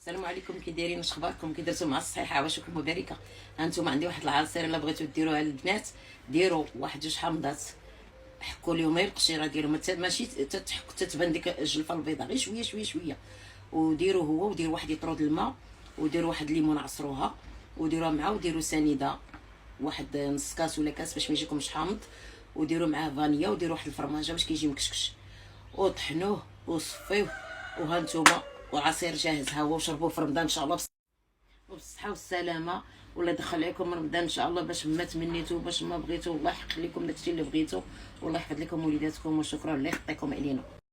السلام عليكم، كي دايرين؟ واش اخباركم؟ كي درتو مع الصحيحه؟ عواشكم مباركه. هانتوما عندي واحد العصير الا بغيتو ديروها للبنات، ديروا واحد جوج حامضات، حكوا لهم غير القشيره ديالهم، ماشي تتحك تتبان ديك الجلفه البيضاء، غير شويه شويه شويه. وديروا هو، وديروا واحد يطرود الماء، وديروا واحد الليمون عصروها وديروها معاه، وديروا سنيده واحد نص كاس ولا كاس باش ما يجيكمش حامض، وديروا معاه فانيا، وديروا واحد الفرماجه باش كيجي مكشكش، وطحنوه وصفيوه. وهانتوما والعصير جاهز ها هو، وشربوه في رمضان ان شاء الله وبالصحه والسلامه. ولا دخل عليكم رمضان ان شاء الله باش ما تمنيتو، باش ما بغيتو، الله يحقق لكم داكشي اللي بغيتو، والله يحفظ لكم وليداتكم، وشكرا الله يخطيكم علينا.